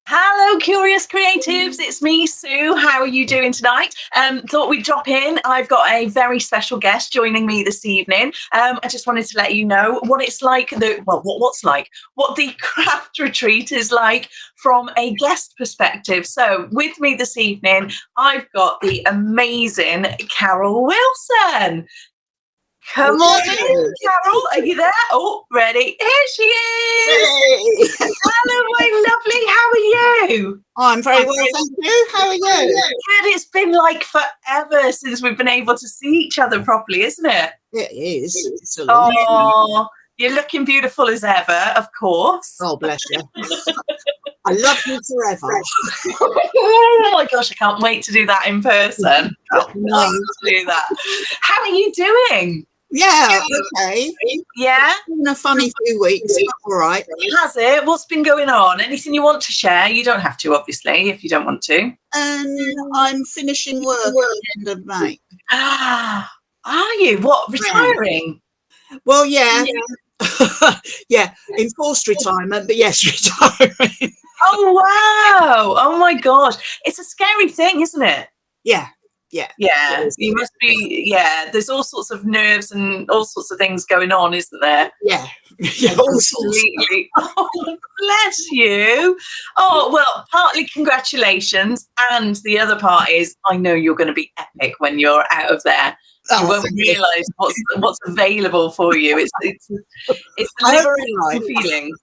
Hello, curious creatives. It's me, Sue. How are you doing tonight? Thought we'd drop in. I've got a very special guest joining me this evening. I just wanted to let you know what it's like. What the craft retreat is like from a guest perspective. So, with me this evening, I've got the amazing Carole Wilson. Come on in, Carole. Are you there? Oh, ready. Here she is. Hey. Hello, my lovely. How are you? I'm very well, thank you. How are you? Good. It's been like forever since we've been able to see each other properly, isn't it? It is. It's a long time. You're looking beautiful as ever, of course. Oh, bless you. I love you forever. Oh my gosh, I can't wait to do that in person. Can't wait to do that. How are you doing? Yeah, okay. Yeah? It's been a funny few weeks, but all right. Has it? What's been going on? Anything you want to share? You don't have to, obviously, if you don't want to. I'm finishing work at the end of May. Are you? What, retiring? Well, yeah. Yeah, enforced retirement, but yes, retiring. Oh, wow. Oh, my gosh. It's a scary thing, isn't it? Yeah. Yeah, you must be. Yeah, there's all sorts of nerves and all sorts of things going on, isn't there? Yeah, absolutely. Oh, bless you. Oh, well, partly congratulations, and the other part is I know you're going to be epic when you're out of there. You won't realise what's available for you. It's a liberating feeling.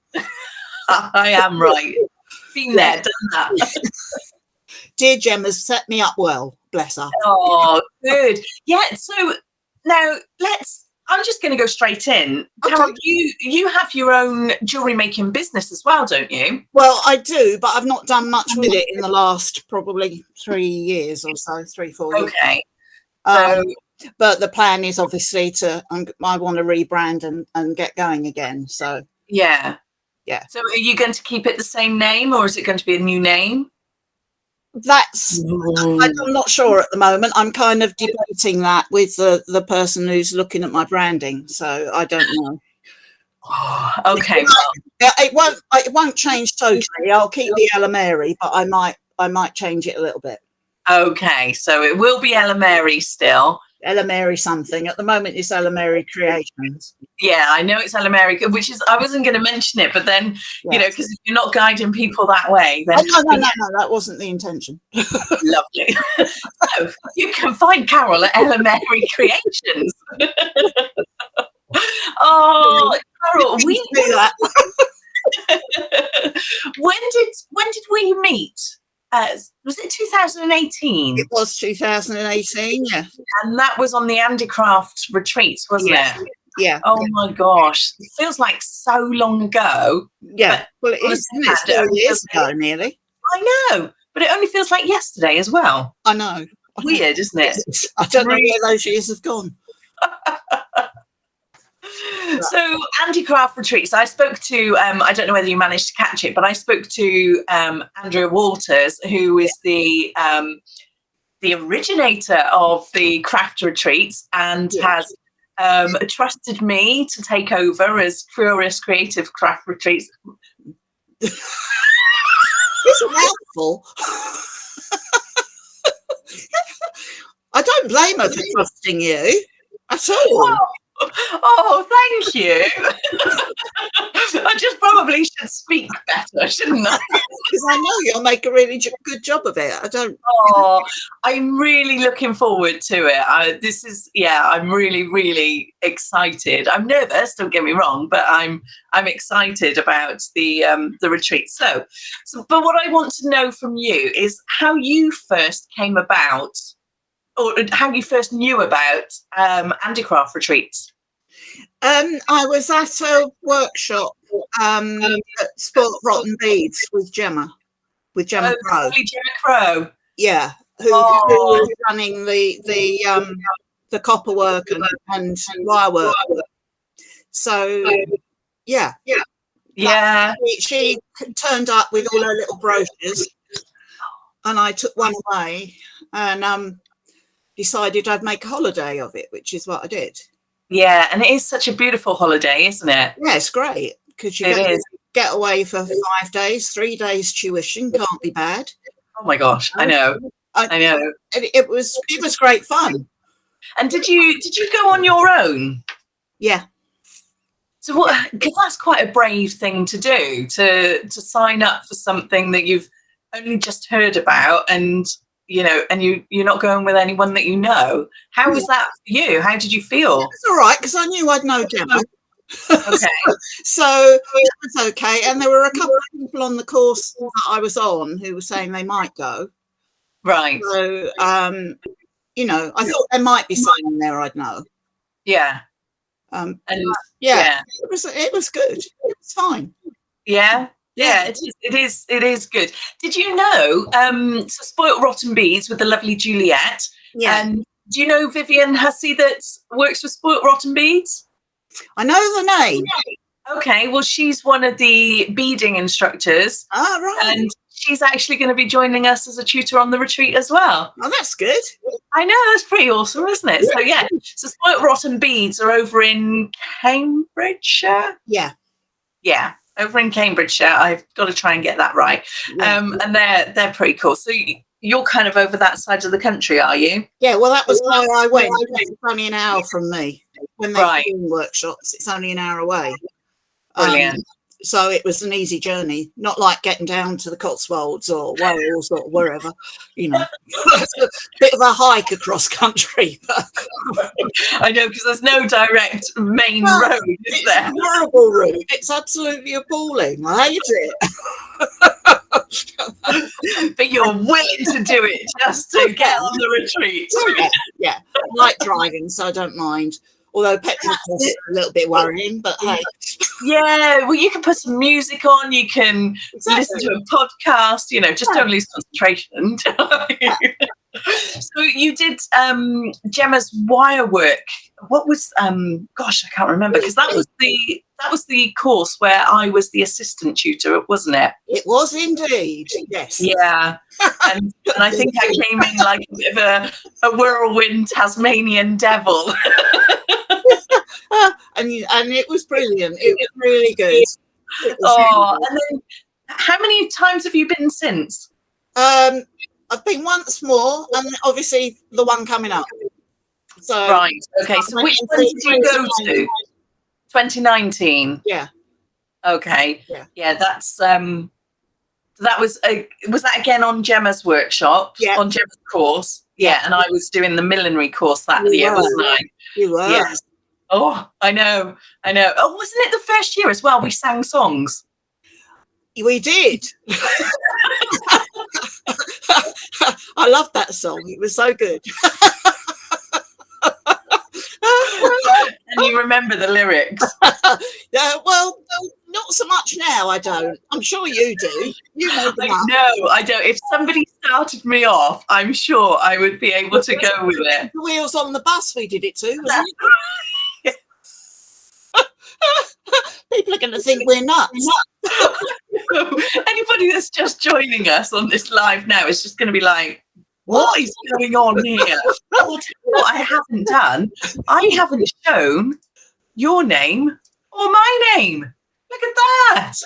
I am right. Been there, done that. Dear Gemma's set me up well. Bless her. Oh, good. Yeah. So now I'm just going to go straight in. Okay. Carole, you have your own jewellery making business as well, don't you? Well, I do, but I've not done much with it in the last probably 3 years or so, 3-4 years. Okay. But the plan is obviously I want to rebrand and get going again. So yeah. So are you going to keep it the same name, or is it going to be a new name? I'm not sure at the moment. I'm kind of debating that with the person who's looking at my branding, so I don't know. Okay. It won't change totally. I'll keep the Ella Mary, but I might change it a little bit. Okay, so it will be Ella Mary still. Ella Mary something. At the moment, it's Ella Mary Creations. Yeah, I know it's Ella Mary, which is, I wasn't going to mention it, but then, you know, because if you're not guiding people that way, then... No, that wasn't the intention. Lovely. So, you can find Carole at Ella Mary Creations. Oh, Carole, we do that. When did we meet? Was it 2018? It was 2018, yeah. And that was on the handicraft retreats, wasn't it? Yeah. Oh my gosh. It feels like so long ago. Yeah. Well, it is. It's 4 years ago, nearly. I know. But it only feels like yesterday as well. I know. Weird, isn't it? I don't know where those years have gone. So handicraft retreats, I spoke to, I don't know whether you managed to catch it, but I spoke to Andrea Walters, who is the originator of the craft retreats and has trusted me to take over as Curious Creative Craft Retreats. It's a mouthful. I don't blame her for trusting you at all. Oh, thank you. I just probably should speak better, shouldn't I? Because I know you'll make a really good job of it. Oh, I'm really looking forward to it. I'm really, really excited. I'm nervous, don't get me wrong, but I'm excited about the retreat. So, but what I want to know from you is how you first came about, or how you first knew about handicraft retreats. I was at a workshop at Sport Rotten Beads with Gemma Crow. Gemma Crow. Yeah, who was running the copper work and wire work. So yeah. She turned up with all her little brochures, and I took one away and decided I'd make a holiday of it, which is what I did. Yeah, and it is such a beautiful holiday, isn't it? Yeah, it's great because you get away for 5 days, 3 days tuition, can't be bad. Oh my gosh, I know. I know. It was great fun. And did you go on your own? Yeah. So what? Because that's quite a brave thing to do, to sign up for something that you've only just heard about, and you're not going with anyone that you know. How was that for you? How did you feel? It's all right, because I knew I'd know Gemma. Okay. So that was okay. And there were a couple of people on the course that I was on who were saying they might go. Right. So, I thought there might be someone there I'd know. Yeah. And yeah, it was good. It was fine. Yeah. Yeah, it is good. Did you know, so Spoilt Rotten Beads with the lovely Juliet? Yeah. And do you know Vivian Hussey that works with Spoilt Rotten Beads? I know the name. Okay, well, she's one of the beading instructors. Oh, right. And she's actually going to be joining us as a tutor on the retreat as well. Oh, that's good. I know, that's pretty awesome, isn't it? So, yeah, so Spoilt Rotten Beads are over in Cambridgeshire. Yeah. Yeah, over in Cambridgeshire. I've got to try and get that right. Yeah. And they're pretty cool. So you're kind of over that side of the country, are you? Yeah, well, that was why I went. It's only an hour from me. When they're doing workshops, it's only an hour away. Brilliant. So it was an easy journey, not like getting down to the Cotswolds or Wales or wherever, It's a bit of a hike across country. I know, because there's no direct main road, is there? It's a horrible route. It's absolutely appalling. I hate it. But you're willing to do it just to get on the retreat. Yeah. I like driving, so I don't mind. Although petrol costs are a little bit worrying, but hey. Yeah, well, you can put some music on, you can listen to a podcast, just don't lose concentration. So you did Gemma's wire work. What was gosh, I can't remember, because that was the course where I was the assistant tutor, wasn't it? It was indeed, yes. Yeah. And I think I came in like a bit of a whirlwind Tasmanian devil. And it was brilliant. It was really good. And then how many times have you been since? I've been once more, and obviously the one coming up. So right, okay. So which one did you go to? 2019. Yeah. Okay. Yeah. That's that was that again on Gemma's workshop? Yeah. On Gemma's course. Yeah, and I was doing the millinery course that year, wasn't I? You were. Yes. Oh, I know. Oh, wasn't it the first year as well? We sang songs. We did. I loved that song. It was so good. And you remember the lyrics? Well, not so much now. I don't. I'm sure you do. You know them. No, I don't. If somebody started me off, I'm sure I would be able to go with it. The Wheels on the Bus we did it to, wasn't it? People are going to think we're nuts. Anybody that's just joining us on this live now is just going to be like, what is going on here? What I haven't done, I haven't shown your name or my name. Look at that.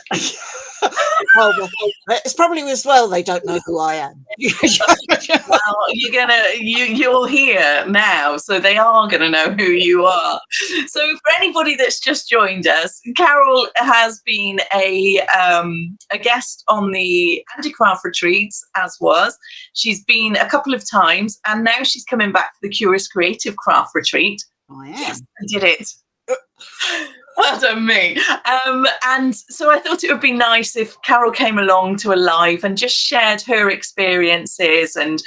Oh, well, it's probably as well they don't know who I am. Well, you're here now, so they are going to know who you are. So for anybody that's just joined us, Carole has been a guest on the handicraft retreats, as was. She's been a couple of times, and now she's coming back for the Curious Creative Craft Retreat. I am. Yes, I did it. Well done me. And so I thought it would be nice if Carole came along to a live and just shared her experiences and,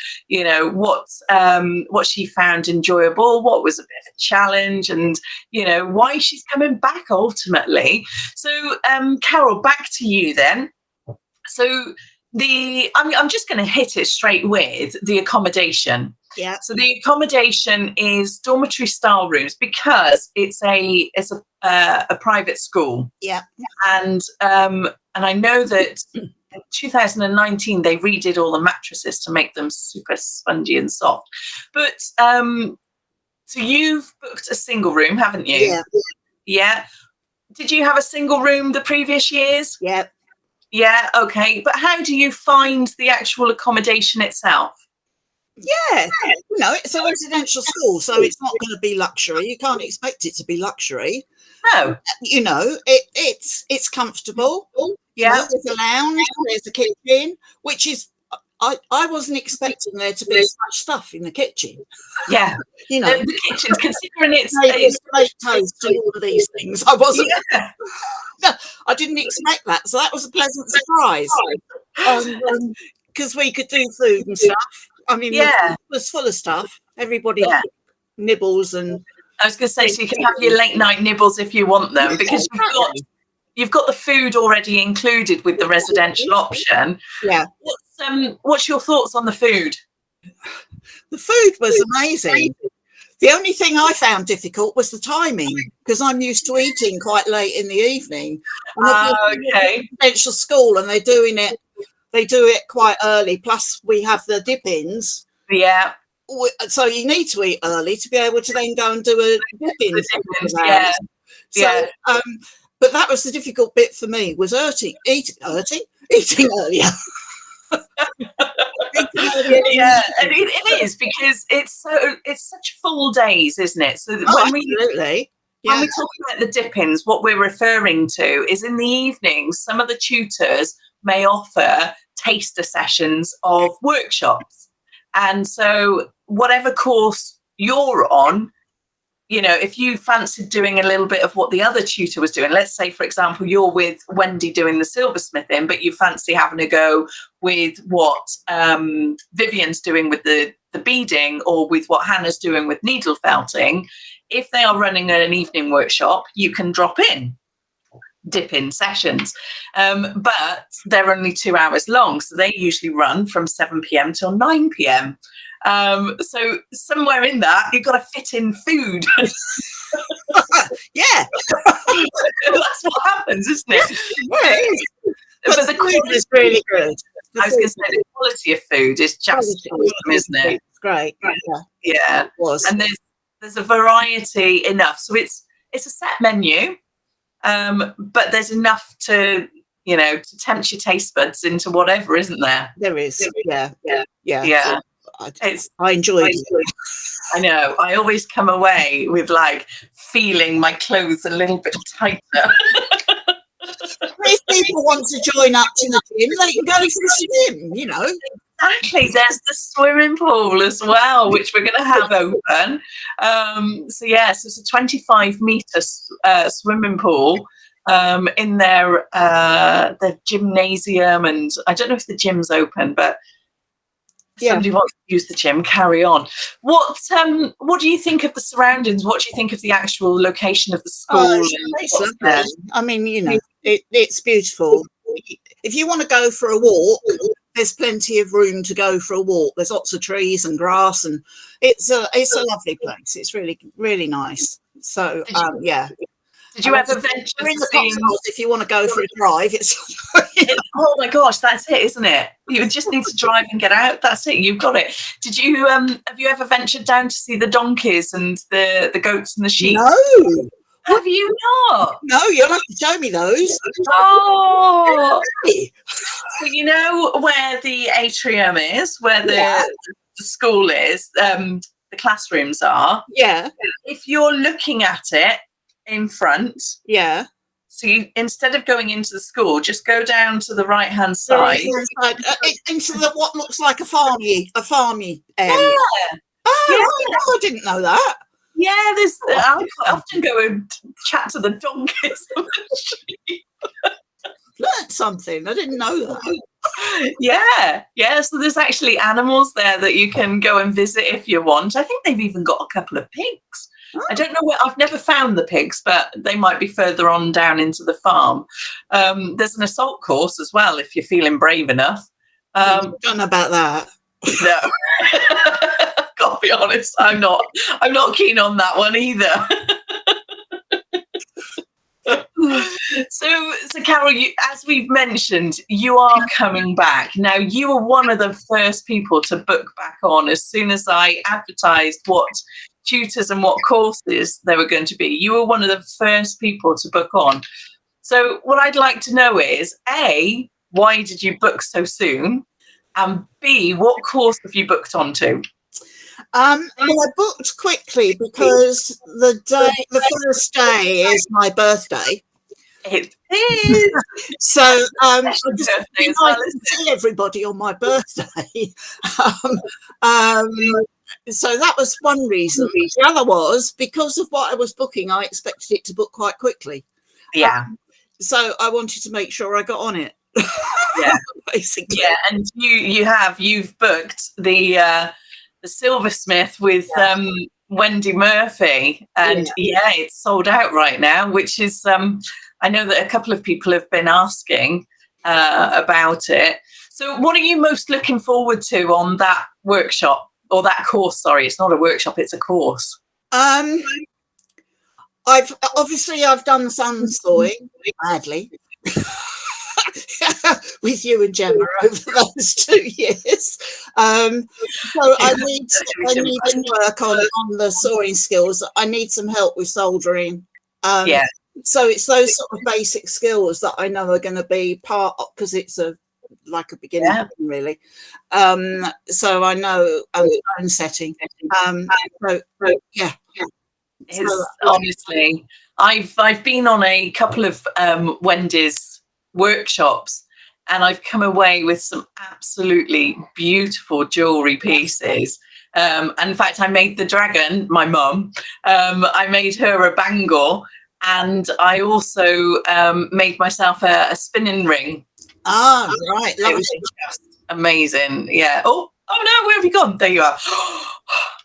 what she found enjoyable, what was a bit of a challenge, and, why she's coming back ultimately. So, Carole, back to you then. So I'm just going to hit it straight with the accommodation. Yeah. So the accommodation is dormitory style rooms because it's a private school. Yeah. And I know that in 2019 they redid all the mattresses to make them super spongy and soft. But so you've booked a single room, haven't you? Yeah. Yeah. Did you have a single room the previous years? Yep. Yeah, okay. But how do you find the actual accommodation itself? Yeah, it's a residential school, so it's not going to be luxury. You can't expect it to be luxury. No. It's comfortable. There's a lounge, there's a kitchen, which is I wasn't expecting there to be so much stuff in the kitchen. Yeah. The kitchen, considering it's great toast and all of these things. I wasn't. Yeah. No, I didn't expect that, so that was a pleasant surprise. Because we could do food and stuff. I mean, it was full of stuff. Everybody nibbles, and I was going to say, so you can have your late night nibbles if you want them, because you've got the food already included with the residential option. Yeah. What's your thoughts on the food? The food was amazing. The only thing I found difficult was the timing, because I'm used to eating quite late in the evening. Okay. Residential school, and they do it quite early. Plus, we have the dip-ins. Yeah. So you need to eat early to be able to then go and do a dip-in. Yeah. So, but that was the difficult bit for me, was eating earlier. Yeah, and it is, because it's such full days, isn't it? So when we talk about the dip-ins, what we're referring to is in the evenings, some of the tutors may offer taster sessions of workshops. And so whatever course you're on, if you fancied doing a little bit of what the other tutor was doing, let's say, for example, you're with Wendy doing the silversmithing, but you fancy having a go with what Vivian's doing with the beading, or with what Hannah's doing with needle felting. If they are running an evening workshop, you can drop in dip-in sessions, but they're only 2 hours long, so they usually run from 7 p.m. till 9 p.m. So somewhere in that, you've got to fit in food. Yeah. That's what happens, isn't it? Yeah, it is. But the quality is really good. I was going to say, the quality of food is just awesome, isn't it? It's great. Yeah. It was. And there's a variety enough. So it's a set menu, but there's enough to tempt your taste buds into whatever, isn't there? There is. Yeah. I enjoyed it. I know. I always come away with feeling my clothes a little bit tighter. If people want to join up to the gym, they can go to the swim, Exactly. There's the swimming pool as well, which we're going to have open. So it's a 25-meter swimming pool in their gymnasium, and I don't know if the gym's open, but somebody wants to use the gym, carry on. What do you think of the surroundings? What do you think of the actual location of the school? I mean, it's beautiful. If you want to go for a walk, there's plenty of room to go for a walk. There's lots of trees and grass, and it's a lovely place. It's really, really nice. So Did you ever venture in the Cotswolds? If you want to go for a drive, oh my gosh, that's it, isn't it? You just need to drive and get out. That's it. You've got it. Did you have you ever ventured down to see the donkeys and the goats and the sheep? No. Have you not? No, you'll have to show me those. Oh. So you know where the atrium is, where the school is, the classrooms are. Yeah. If you're looking at it in front, so you, instead of going into the school, just go down to the right hand side, into what looks like a farmy area. I didn't know that. Yeah, I often go and chat to the donkeys and the sheep. Learned something. I didn't know that. Yeah. So there's actually animals there that you can go and visit if you want. I think they've even got a couple of pigs. I don't know where. I've never found the pigs, but they might be further on down into the farm. There's an assault course as well if you're feeling brave enough. Don't know about that. No. Gotta be honest, I'm not keen on that one either. So Carole, as we've mentioned, you are coming back. Now, you were one of the first people to book back on as soon as I advertised what tutors and what courses there were going to be. You were one of the first people to book on. So what I'd like to know is, A, why did you book so soon? And B, what course have you booked onto? Well, I booked quickly because the first day is my birthday. It is. So I just see everybody on my birthday. So that was one reason. The other was because of what I was booking, I expected it to book quite quickly. Yeah. So I wanted to make sure I got on it. Yeah. Basically. Yeah, and you've booked the silversmith with Wendy Murphy, and it's sold out right now, which is I know that a couple of people have been asking about it. So what are you most looking forward to on that workshop, or that course? Sorry, it's not a workshop, it's a course. I've done some sewing badly with you and Gemma over those 2 years. So I need to work on the sewing skills. I need some help with soldering. So it's those sort of basic skills that I know are going to be part of, because it's like a beginning thing, really. So I know tone setting. It's honestly, I've been on a couple of Wendy's workshops, and I've come away with some absolutely beautiful jewelry pieces. And in fact, I made the dragon, my mum, I made her a bangle, and I also made myself a spinning ring. Ah, right. It was just amazing. Yeah. Oh no, where have you gone? There you are.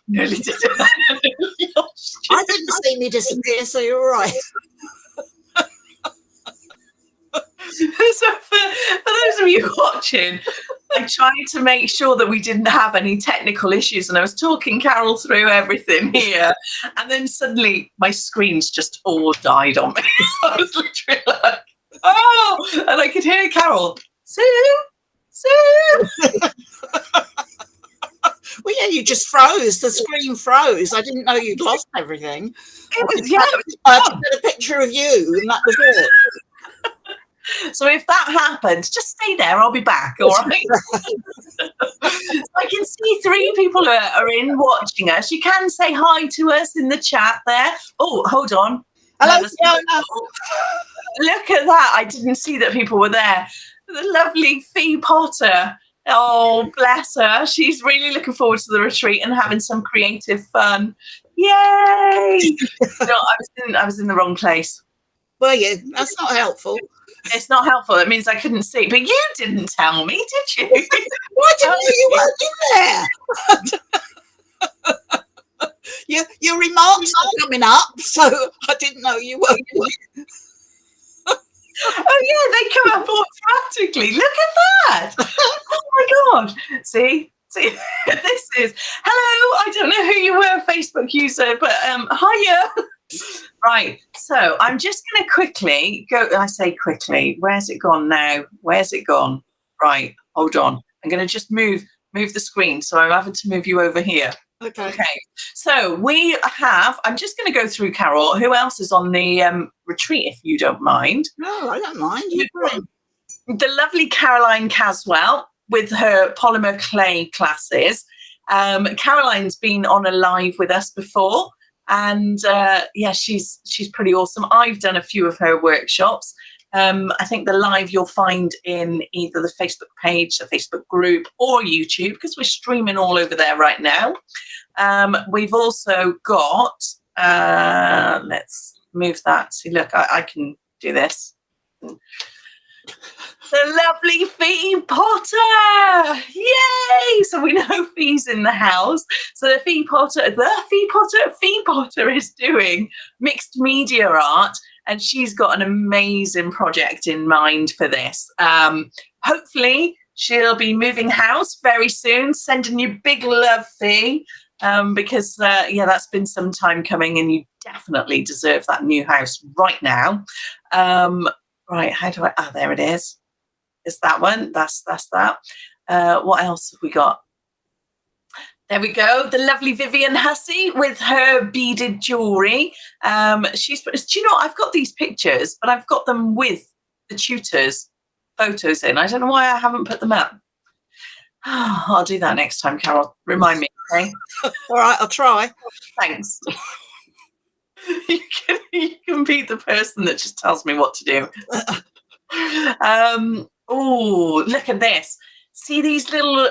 Nearly did it. I didn't see me disappear, so you're right. So for those of you watching, I tried to make sure that we didn't have any technical issues, and I was talking Carole through everything here, and then suddenly my screens just all died on me. I was literally like, oh, and I could hear Carole, Sue. Well, yeah, you just froze. The screen froze. I didn't know you'd lost everything. I took a picture of you, and that was it. So if that happens, just stay there. I'll be back. All right. I can see 3 people are in watching us. You can say hi to us in the chat there. Oh, hold on. Hello. Look at that. I didn't see that people were there. The lovely Fee Potter. Oh, bless her. She's really looking forward to the retreat and having some creative fun. Yay! No, I was in the wrong place. Were you? That's not helpful. It's not helpful. It means I couldn't see. But you didn't tell me, did you? Why didn't you weren't in there? Your remarks are coming up, so I didn't know you weren't. Oh yeah, they come up automatically. Look at that! Oh my god! See, this is hello. I don't know who you were, Facebook user, but hiya. Right, so I'm just going to quickly go. I say quickly. Where's it gone now? Where's it gone? Right, hold on. I'm going to just move the screen. So I'm having to move you over here. Okay. So we have. I'm just going to go through Carole. Who else is on the retreat, if you don't mind? No, I don't mind. The lovely Caroline Caswell with her polymer clay classes. Caroline's been on a live with us before. And she's pretty awesome. I've done a few of her workshops. I think the live you'll find in either the Facebook page, the Facebook group, or YouTube, because we're streaming all over there right now. We've also got, let's move that. See, look, I can do this. The lovely Fee Potter! Yay! So we know Fee's in the house. So the Fee Potter is doing mixed media art, and she's got an amazing project in mind for this. Hopefully she'll be moving house very soon. Sending you big love, Fee, because that's been some time coming, and you definitely deserve that new house right now. Right, how do I? There it is. It's that one. That's that. What else have we got? There we go. The lovely Vivian Hussey with her beaded jewellery. Do you know, I've got these pictures, but I've got them with the tutors' photos in. I don't know why I haven't put them up. I'll do that next time, Carole. Remind me, okay? All right, I'll try. Thanks. You can be the person that just tells me what to do. Oh, look at this. See these little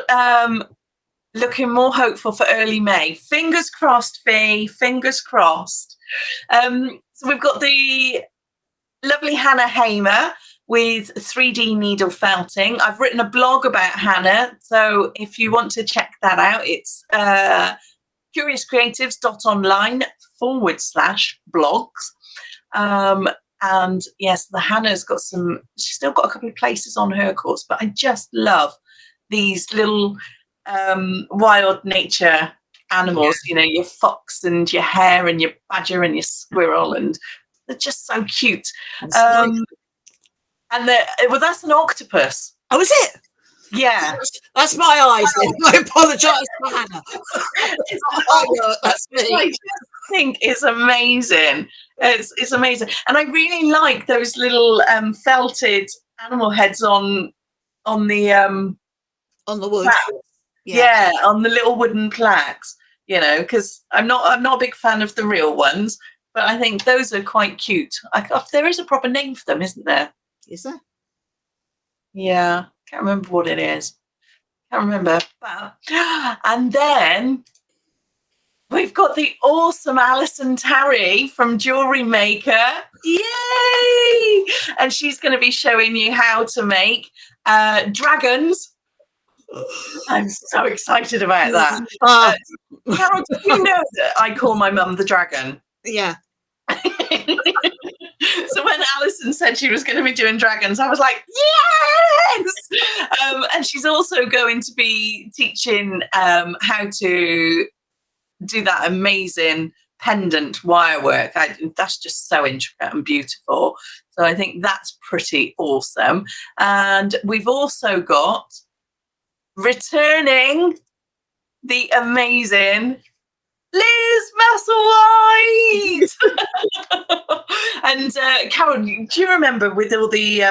looking more hopeful for early May. Fingers crossed, Fee. Fingers crossed. So we've got the lovely Hannah Hamer with 3D needle felting. I've written a blog about Hannah, so if you want to check that out, it's curiouscreatives.online/blogs. And yes, the Hannah's got she's still got a couple of places on her course, but I just love these little wild nature animals, you know, your fox and your hare and your badger and your squirrel, and they're just so cute. And that's an octopus. Oh, is it? Yeah. That's my eyes then. I apologise for Hannah. That's me. I just think it's amazing. It's amazing. And I really like those little felted animal heads on the wood. Yeah, on the little wooden plaques, you know, because I'm not a big fan of the real ones, but I think those are quite cute. There is a proper name for them, isn't there? Is there? Yeah, can't remember what it is. Can't remember. And then we've got the awesome Alison Tarry from Jewelry Maker. Yay! And she's going to be showing you how to make dragons. I'm so excited about that. Carole, do you know that I call my mum the dragon? Yeah. So when Alison said she was going to be doing dragons, I was like, yes! And she's also going to be teaching how to do that amazing pendant wire work. That's just so intricate and beautiful. So I think that's pretty awesome. And we've also got returning the amazing Liz Musselwhite. And Carole, do you remember with all the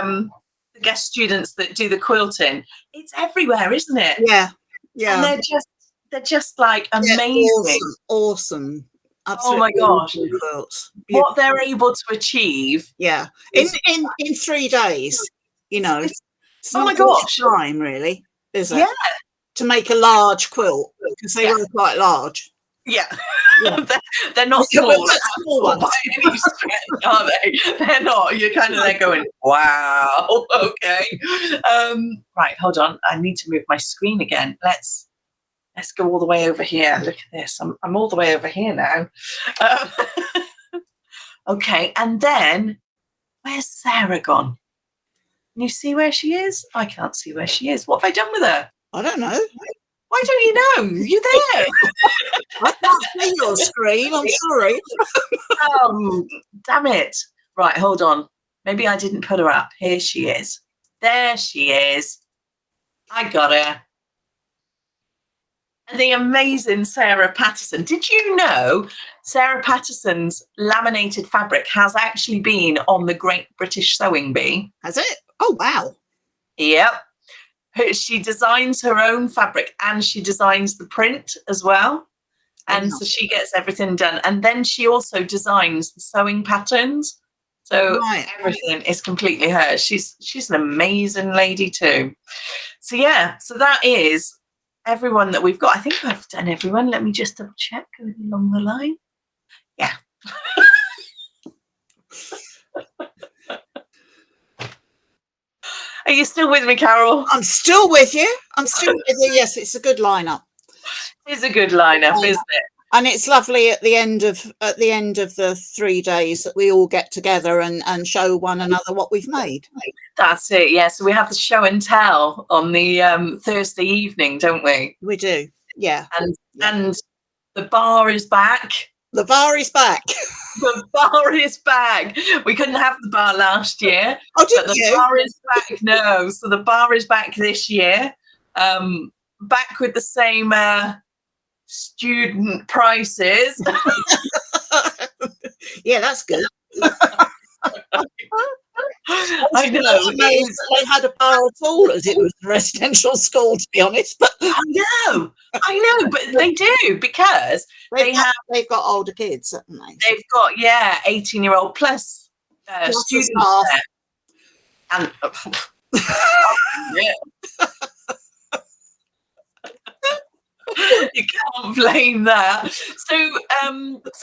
guest students that do the quilting? It's everywhere, isn't it? Yeah, yeah. And they're just like amazing. Awesome. Absolutely. Oh my gosh. What they're able to achieve. Yeah. In 3 days, you know. It's oh my gosh. Time really, is it? Yeah. To make a large quilt, because they are quite large. Yeah. They're not small. By any stretch, are they? They're not. You're kind of there going, wow, okay. Right, hold on. I need to move my screen again. Let's go all the way over here. Look at this. I'm all the way over here now. Okay, and then where's Sarah gone? Can you see where she is? I can't see where she is. What have I done with her? I don't know. Why don't you know? You're there. I can't see your screen. I'm sorry. Damn it. Right, hold on. Maybe I didn't put her up. Here she is. There she is. I got her. The amazing Sarah Patterson. Did you know Sarah Patterson's laminated fabric has actually been on the Great British Sewing Bee? Has it? Oh, wow. Yep. She designs her own fabric and she designs the print as well. And so she gets everything done. And then she also designs the sewing patterns. So everything is completely hers. She's an amazing lady too. So yeah, so that is everyone that we've got. I think I've done everyone. Let me just double check along the line. Yeah. Are you still with me, Carole? I'm still with you. Yes, it's a good lineup. It's a good lineup, isn't it? And it's lovely at the end of the 3 days that we all get together and show one another what we've made. That's it. Yeah. So we have the show and tell on the Thursday evening, don't we? We do. Yeah. And the bar is back. The bar is back. The bar is back. We couldn't have the bar last year. Oh, didn't you? The bar is back. No. So the bar is back this year. Back with the same student prices. Yeah, that's good. I know. They had a bar at all as it was a residential school, to be honest. But I know, but they do, because they've got older kids, haven't they? They've got 18-year-old plus students there. And you can't blame that. So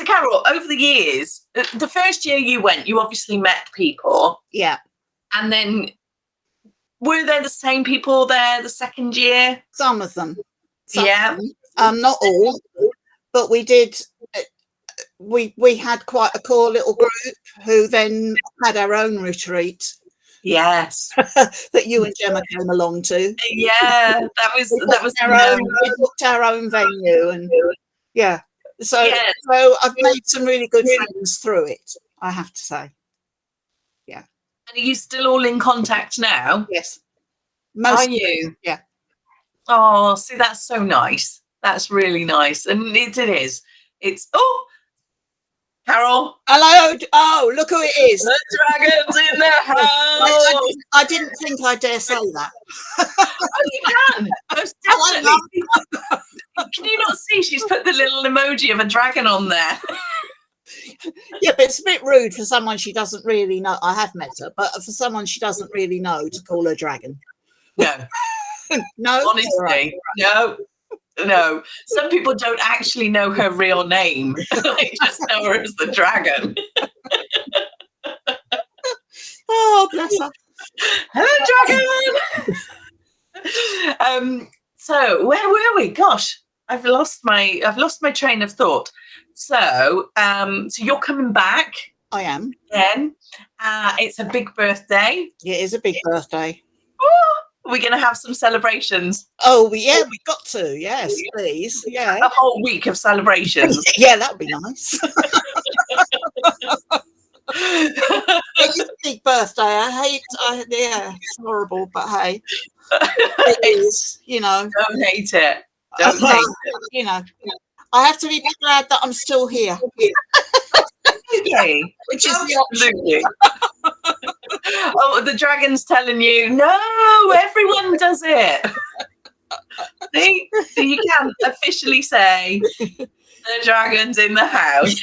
Carole, over the years, the first year you went, you obviously met people. Yeah. And then were there the same people there the second year? Some of them. Yeah. Not all, but we did. We had quite a core little group who then had our own retreat. Yes. That you and Gemma came along to. Yeah, that was our own. We booked our own venue, and yeah. So I've made some really good friends through it, I have to say. Yeah. And are you still all in contact now? Yes. Are you? Yeah. Oh, see, that's so nice. That's really nice. And it is. It's Carole. Hello. Oh, look who it is. The dragon's in the house. I didn't think I dare say that. Oh, you can. Most definitely. Can you not see? She's put the little emoji of a dragon on there. Yeah, but it's a bit rude for someone she doesn't really know. I have met her, but for someone she doesn't really know to call her dragon. No. No. Honestly, right. No. Some people don't actually know her real name. They just know her as the dragon. Oh, bless her. Hello, dragon. So where were we? Gosh, I've lost my train of thought. So you're coming back. I am. Then it's a big birthday. Yeah, it is a big birthday. We're going to have some celebrations. Oh, yeah, we've got to. Yes, please. Yeah. A whole week of celebrations. Yeah, that would be nice. It's a big birthday. Yeah, it's horrible, but hey. It is, Don't hate it. Don't hate it. You know, I have to be glad that I'm still here. Okay. Which is absolutely. Oh, the dragon's telling you, no, everyone does it. See? So you can officially say the dragon's in the house.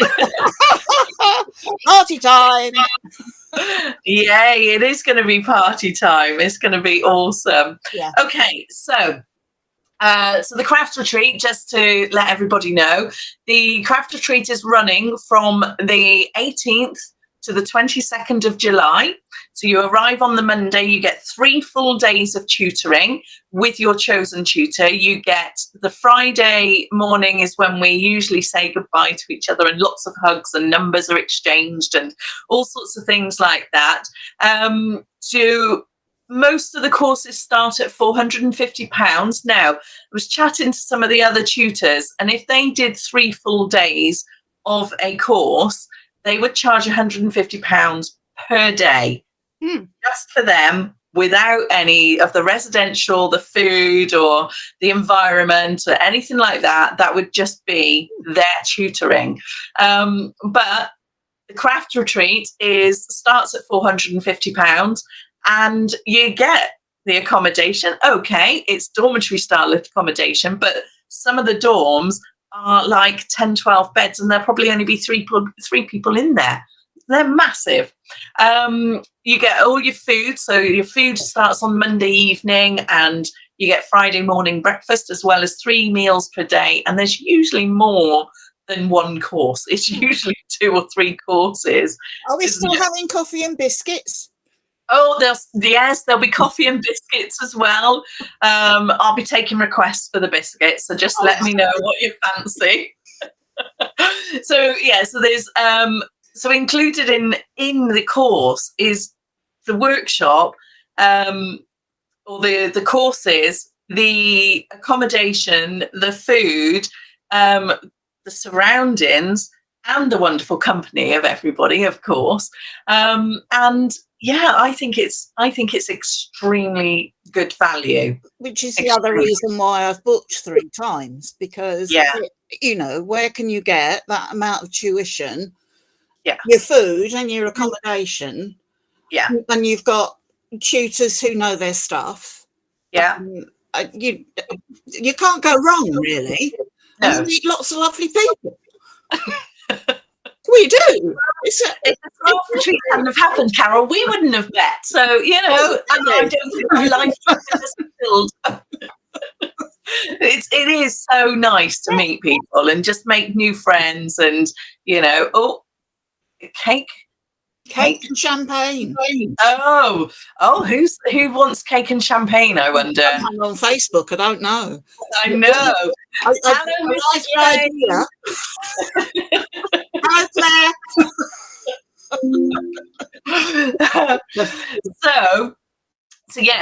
Party time. Yay, it is going to be party time. It's going to be awesome. Yeah. Okay, so the craft retreat, just to let everybody know, the craft retreat is running from the 18th to the 22nd of July. So you arrive on the Monday, you get 3 full days of tutoring with your chosen tutor. You get the Friday morning is when we usually say goodbye to each other, and lots of hugs and numbers are exchanged and all sorts of things like that. Most of the courses start at £450. Now, I was chatting to some of the other tutors, and if they did 3 full days of a course, they would charge £150 per day, just for them, without any of the residential, the food or the environment or anything like that. That would just be their tutoring. But the craft retreat starts at £450. And you get the accommodation. Okay, it's dormitory style accommodation, but some of the dorms are like 10, 12 beds, and there'll probably only be three people in there. They're massive. You get all your food. So your food starts on Monday evening, and you get Friday morning breakfast, as well as 3 meals per day. And there's usually more than one course. It's usually 2 or 3 courses. Are we still having coffee and biscuits? Oh, there'll be coffee and biscuits as well. I'll be taking requests for the biscuits, so just let me know what you fancy. So there's so included in the course is the workshop, or the courses, the accommodation, the food, the surroundings, and the wonderful company of everybody, of course. And yeah, I think it's extremely good value. Which is the other reason why I've booked 3 times, because you know, where can you get that amount of tuition, Yeah, your food and your accommodation, yeah, and you've got tutors who know their stuff. yeah. You can't go wrong, really. And you No, meet lots of lovely people. We do. if the Twelfth retreat hadn't have happened, Carole, we wouldn't have met. So, you know, I don't think my life would have been fulfilled. It is so nice to meet people and just make new friends, and you know, cake and champagne. Oh, who wants cake and champagne? I wonder. I'm on Facebook. I don't know. I know. Hello, idea. Hello, Claire.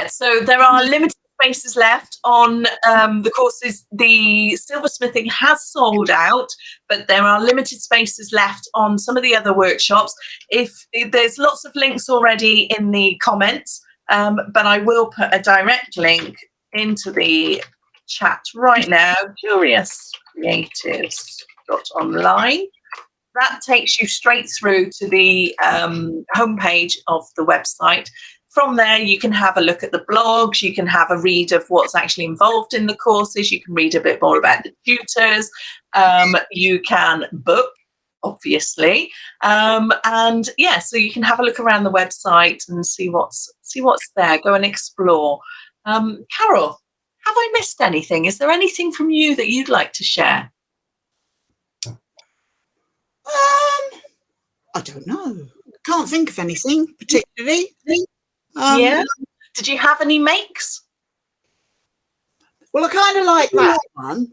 So there are limited spaces left on the courses. The silversmithing has sold out, but there are limited spaces left on some of the other workshops. If there's lots of links already in the comments, but I will put a direct link into the chat right now. CuriousCreatives.online. That takes you straight through to the homepage of the website. From there, you can have a look at the blogs, you can have a read of what's actually involved in the courses, you can read a bit more about the tutors, you can book, obviously, and yeah, so you can have a look around the website and see what's there, go and explore. Carole, have I missed anything? Is there anything from you that you'd like to share? I don't know. Can't think of anything particularly. Yeah. Did you have any makes? Well, I kind of like that one.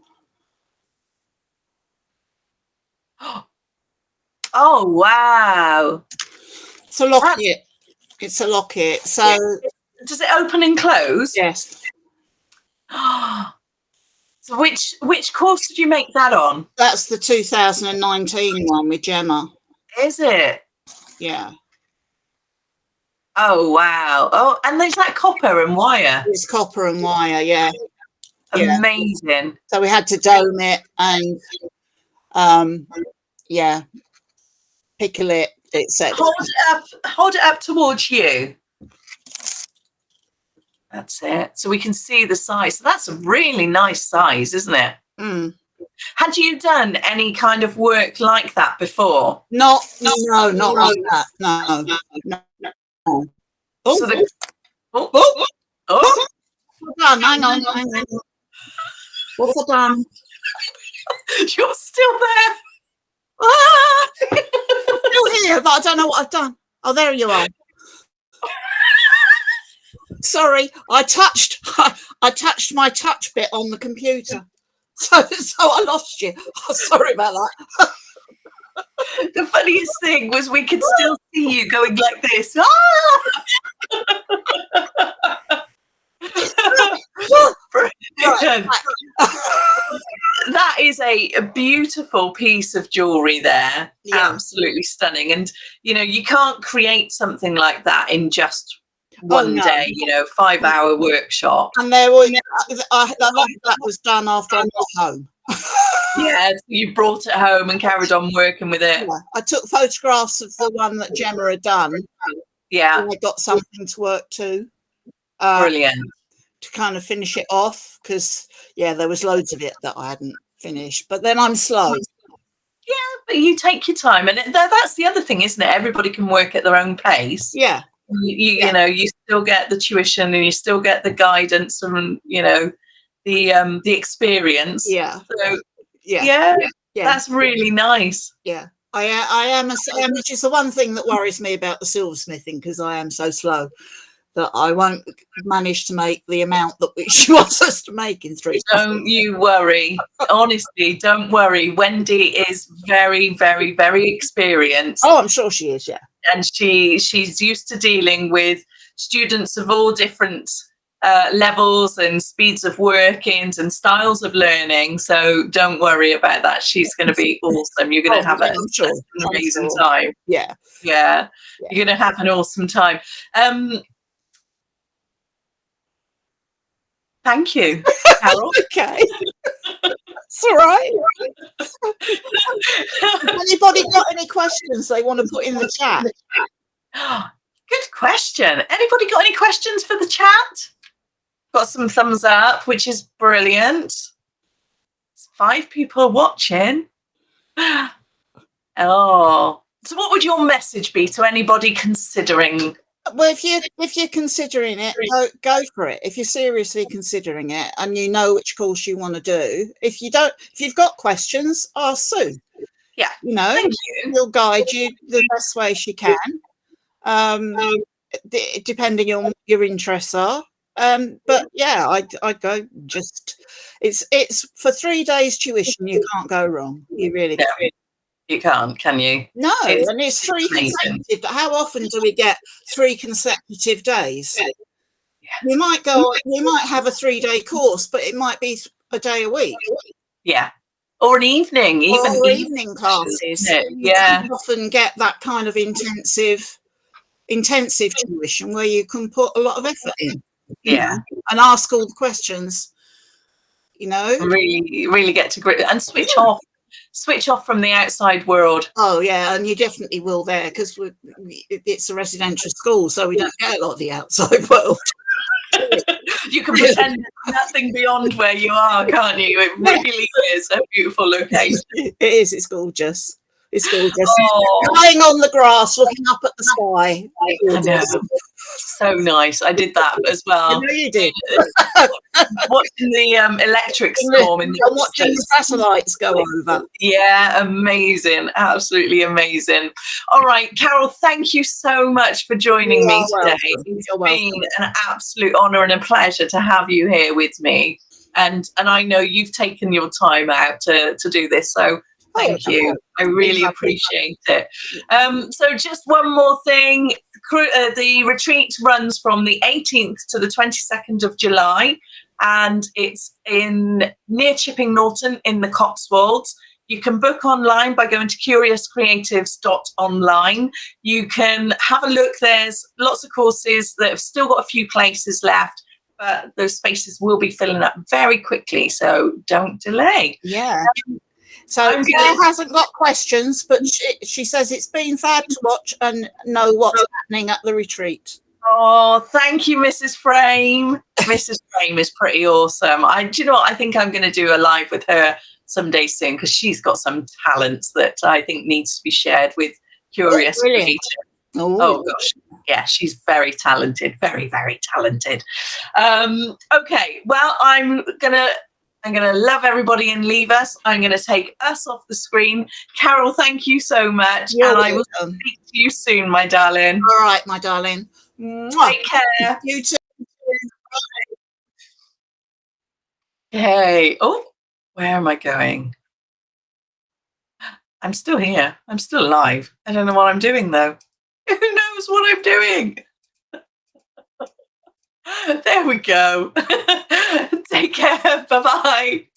Oh, wow. It's a locket. It's a locket. So does it open and close? Yes. So which course did you make that on? That's the 2019 one with Gemma. Is it? Yeah. Oh, wow. Oh, and there's that copper and wire. It's copper and wire, yeah. Amazing. Yeah. So we had to dome it and pickle it, etc. Hold it up towards you. That's it. So we can see the size. So that's a really nice size, isn't it? Mm. Had you done any kind of work like that before? No, not like that. No. Oh, so hold on, hang on. What's it done? You're still there. I'm still here, but I don't know what I've done. Oh, there you are. Sorry, I touched my touch bit on the computer, so I lost you. Oh, sorry about that. The funniest thing was we could still see you going like this. Brilliant. That is a beautiful piece of jewelry there. Yeah. Absolutely stunning. And you know, you can't create something like that in just one day, you know, 5-hour workshop. And there was that was done after I got home. Yeah, you brought it home and carried on working with it. Yeah. I took photographs of the one that Gemma had done. Yeah. And I got something to work to. Brilliant. To kind of finish it off, because there was loads of it that I hadn't finished. But then I'm slow. Yeah, but you take your time, and that's the other thing, isn't it? Everybody can work at their own pace. Yeah. You know, you still get the tuition and you still get the guidance and you know the experience. Yeah. So yeah, that's really nice. Yeah. I am which is the one thing that worries me about the silversmithing, because I am so slow that I won't manage to make the amount that she wants us to make in 3 months. Don't you worry. Honestly, don't worry. Wendy is very, very, very experienced. Oh, I'm sure she is, yeah. And she's used to dealing with students of all different levels and speeds of workings and styles of learning. So don't worry about that. She's going to be awesome. You're going to have an amazing time. Yeah. You're going to have an awesome time. Thank you, Carole. Okay. It's all right. Anybody got any questions they want to put in the chat? Good question. Anybody got any questions for the chat? Got some thumbs up, which is brilliant. 5 people watching. Oh, so what would your message be to anybody considering? Well, if you're considering it, go for it. If you're seriously considering it and you know which course you want to do, if you've got questions, ask Sue. Yeah, you know, she'll guide you the best way she can, depending on what your interests are. But yeah, I'd go. Just it's for 3 days tuition. You can't go wrong. You really can't. You can't, can you? No, and it's 3 consecutive. How often do we get 3 consecutive days? Yeah. You might have a 3-day course, but it might be a day a week. Yeah. Or an evening, evening classes. Yeah. You often get that kind of intensive tuition where you can put a lot of effort in. Yeah. And ask all the questions. Really get to grip and switch off from the outside world. Oh yeah, and you definitely will there, because it's a residential school, so we don't get a lot of the outside world. You can pretend there's nothing beyond where you are, can't you? It really is a beautiful location. It is. It's gorgeous. It's gorgeous. Lying on the grass, looking up at the sky. I know. So nice. I did that as well. You know you did. Watching the electric storm and watching the satellites go over. Yeah, amazing. Absolutely amazing. All right, Carole, thank you so much for joining me today. It's been an absolute honour and a pleasure to have you here with me. And I know you've taken your time out to do this. So thank you. I really appreciate it. So just one more thing. The retreat runs from the 18th to the 22nd of July, and it's near Chipping Norton in the Cotswolds. You can book online by going to curiouscreatives.online. You can have a look. There's lots of courses that have still got a few places left, but those spaces will be filling up very quickly, so don't delay. Yeah. So Claire hasn't got questions, but she says it's been fab to watch and know what's happening at the retreat. Oh, thank you, Mrs. Frame. Mrs. Frame is pretty awesome. Do you know what? I think I'm going to do a live with her someday soon, because she's got some talents that I think needs to be shared with Curious Creative. Oh gosh, yeah, she's very talented, very, very talented. Okay, well, I'm gonna love everybody and leave us. I'm gonna take us off the screen. Carole, thank you so much. You're I will speak to you soon, my darling. All right, my darling. Take care. You too. Hey, oh, where am I going? I'm still here. I'm still alive. I don't know what I'm doing though. Who knows what I'm doing? There we go. Take care. Bye-bye.